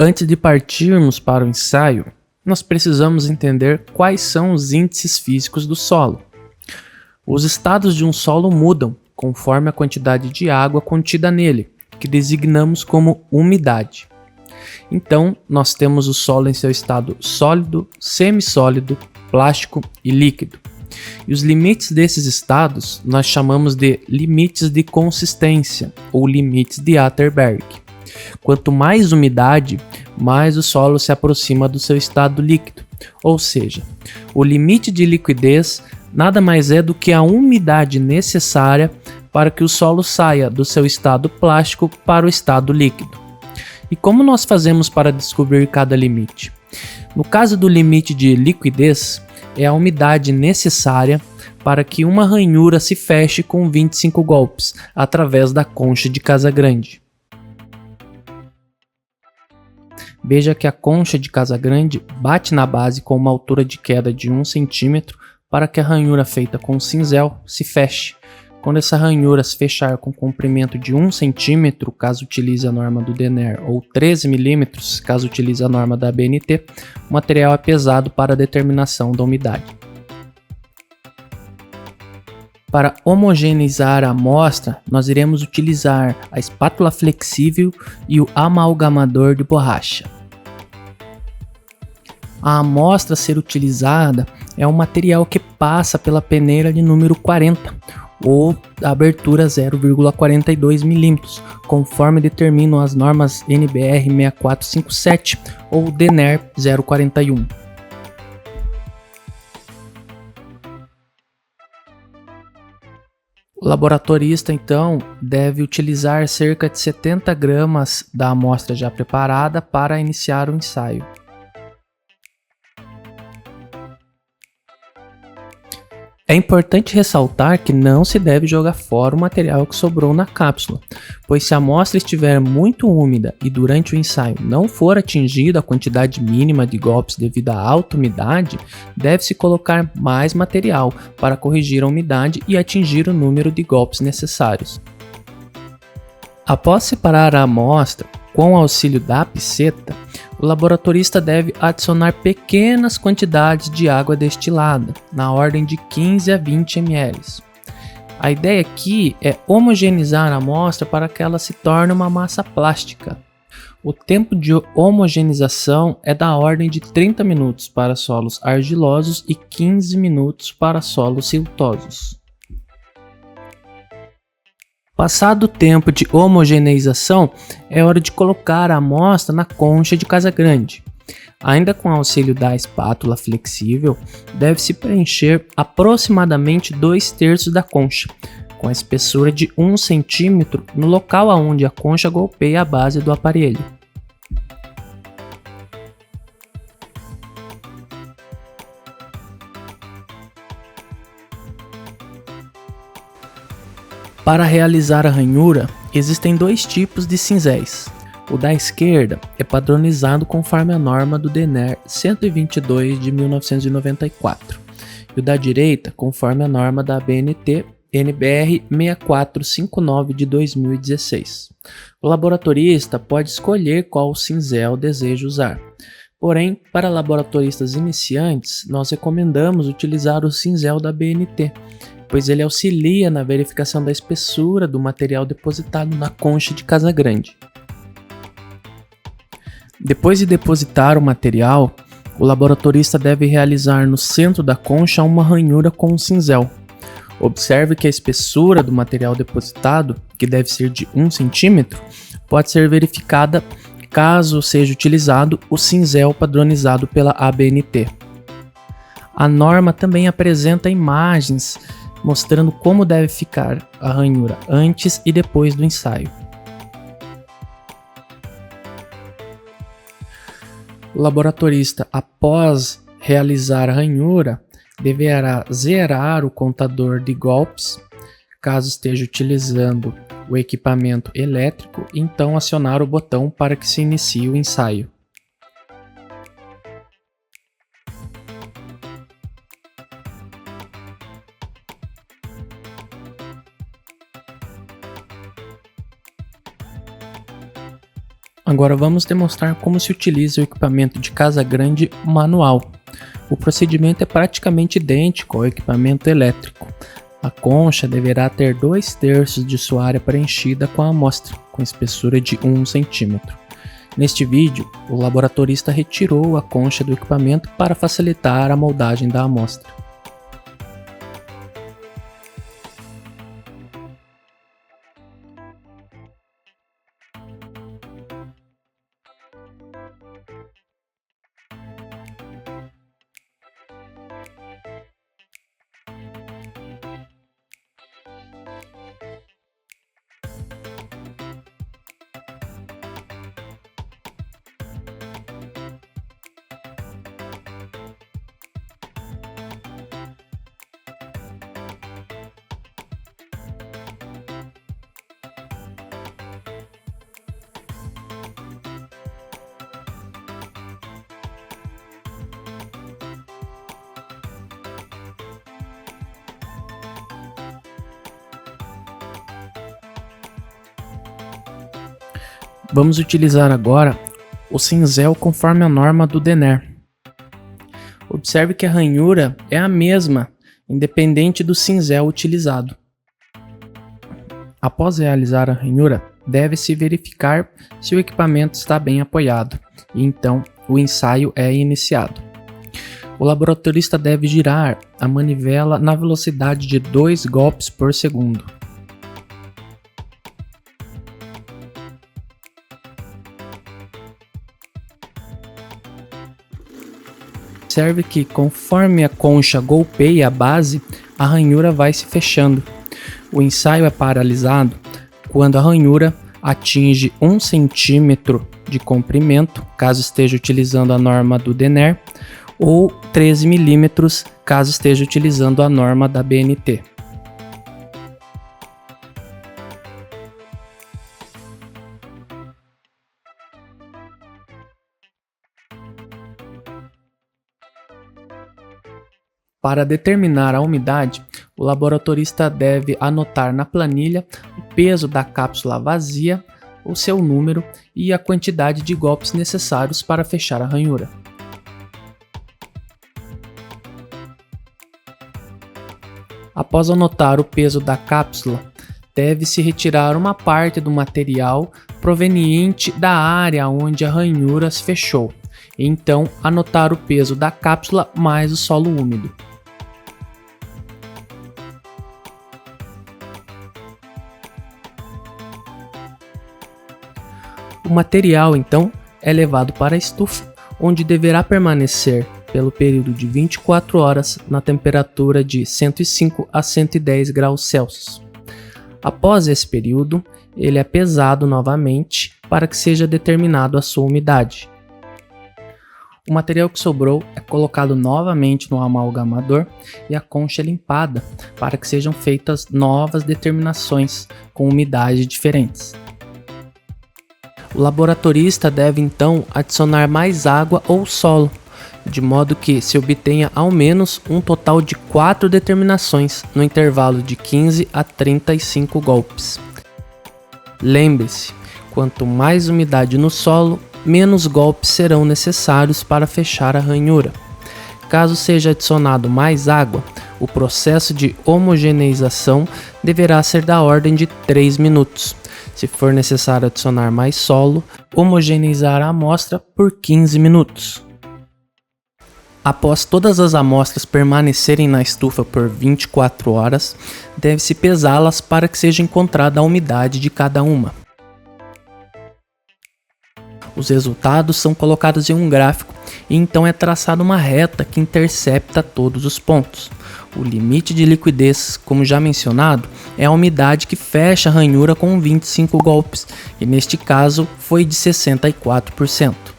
Antes de partirmos para o ensaio, nós precisamos entender quais são os índices físicos do solo. Os estados de um solo mudam conforme a quantidade de água contida nele, que designamos como umidade. Então, nós temos o solo em seu estado sólido, semissólido, plástico e líquido. E os limites desses estados nós chamamos de limites de consistência ou limites de Atterberg. Quanto mais umidade, mais o solo se aproxima do seu estado líquido, ou seja, o limite de liquidez nada mais é do que a umidade necessária para que o solo saia do seu estado plástico para o estado líquido. E como nós fazemos para descobrir cada limite? No caso do limite de liquidez, é a umidade necessária para que uma ranhura se feche com 25 golpes através da concha de Casagrande. Veja que a concha de Casagrande bate na base com uma altura de queda de 1 cm para que a ranhura feita com cinzel se feche. Quando essa ranhura se fechar com comprimento de 1 cm, caso utilize a norma do Denner, ou 13 mm, caso utilize a norma da ABNT, o material é pesado para a determinação da umidade. Para homogeneizar a amostra, nós iremos utilizar a espátula flexível e o amalgamador de borracha. A amostra a ser utilizada é um material que passa pela peneira de número 40, ou da abertura 0,42 mm, conforme determinam as normas NBR 6457 ou Denner 041. O laboratorista, então, deve utilizar cerca de 70 gramas da amostra já preparada para iniciar o ensaio. É importante ressaltar que não se deve jogar fora o material que sobrou na cápsula, pois se a amostra estiver muito úmida e durante o ensaio não for atingida a quantidade mínima de golpes devido à alta umidade, deve-se colocar mais material para corrigir a umidade e atingir o número de golpes necessários. Após separar a amostra, com o auxílio da piceta, o laboratorista deve adicionar pequenas quantidades de água destilada, na ordem de 15 a 20 ml. A ideia aqui é homogeneizar a amostra para que ela se torne uma massa plástica. O tempo de homogeneização é da ordem de 30 minutos para solos argilosos e 15 minutos para solos siltosos. Passado o tempo de homogeneização, é hora de colocar a amostra na concha de Casagrande. Ainda com auxílio da espátula flexível, deve-se preencher aproximadamente 2/3 da concha, com a espessura de 1 cm no local onde a concha golpeia a base do aparelho. Para realizar a ranhura, existem dois tipos de cinzéis. O da esquerda é padronizado conforme a norma do Denner 122 de 1994 e o da direita conforme a norma da ABNT NBR 6459 de 2016. O laboratorista pode escolher qual cinzel deseja usar. Porém, para laboratoristas iniciantes, nós recomendamos utilizar o cinzel da ABNT, pois ele auxilia na verificação da espessura do material depositado na concha de Casagrande. Depois de depositar o material, o laboratorista deve realizar no centro da concha uma ranhura com um cinzel. Observe que a espessura do material depositado, que deve ser de 1 cm, pode ser verificada caso seja utilizado o cinzel padronizado pela ABNT. A norma também apresenta imagens mostrando como deve ficar a ranhura antes e depois do ensaio. O laboratorista, após realizar a ranhura, deverá zerar o contador de golpes, caso esteja utilizando o equipamento elétrico, e então acionar o botão para que se inicie o ensaio. Agora vamos demonstrar como se utiliza o equipamento de casa grande manual. O procedimento é praticamente idêntico ao equipamento elétrico. A concha deverá ter 2/3 de sua área preenchida com a amostra, com espessura de 1 cm. Neste vídeo, o laboratorista retirou a concha do equipamento para facilitar a moldagem da amostra. Vamos utilizar agora o cinzel conforme a norma do DENER. Observe que a ranhura é a mesma, independente do cinzel utilizado. Após realizar a ranhura, deve-se verificar se o equipamento está bem apoiado, e então o ensaio é iniciado. O laboratorista deve girar a manivela na velocidade de 2 golpes por segundo. Observe que conforme a concha golpeia a base, a ranhura vai se fechando. O ensaio é paralisado quando a ranhura atinge 1 cm de comprimento, caso esteja utilizando a norma do DENER, ou 13 mm, caso esteja utilizando a norma da BNT. Para determinar a umidade, o laboratorista deve anotar na planilha o peso da cápsula vazia, o seu número e a quantidade de golpes necessários para fechar a ranhura. Após anotar o peso da cápsula, deve-se retirar uma parte do material proveniente da área onde a ranhura se fechou, e então anotar o peso da cápsula mais o solo úmido. O material, então, é levado para a estufa, onde deverá permanecer pelo período de 24 horas na temperatura de 105 a 110 graus Celsius. Após esse período, ele é pesado novamente para que seja determinado a sua umidade. O material que sobrou é colocado novamente no amalgamador e a concha é limpada para que sejam feitas novas determinações com umidades diferentes. O laboratorista deve então adicionar mais água ou solo, de modo que se obtenha ao menos um total de 4 determinações no intervalo de 15 a 35 golpes. Lembre-se, quanto mais umidade no solo, menos golpes serão necessários para fechar a ranhura. Caso seja adicionado mais água, o processo de homogeneização deverá ser da ordem de 3 minutos. Se for necessário adicionar mais solo, homogeneizar a amostra por 15 minutos. Após todas as amostras permanecerem na estufa por 24 horas, deve-se pesá-las para que seja encontrada a umidade de cada uma. Os resultados são colocados em um gráfico e então é traçada uma reta que intercepta todos os pontos. O limite de liquidez, como já mencionado, é a umidade que fecha a ranhura com 25 golpes, e neste caso foi de 64%.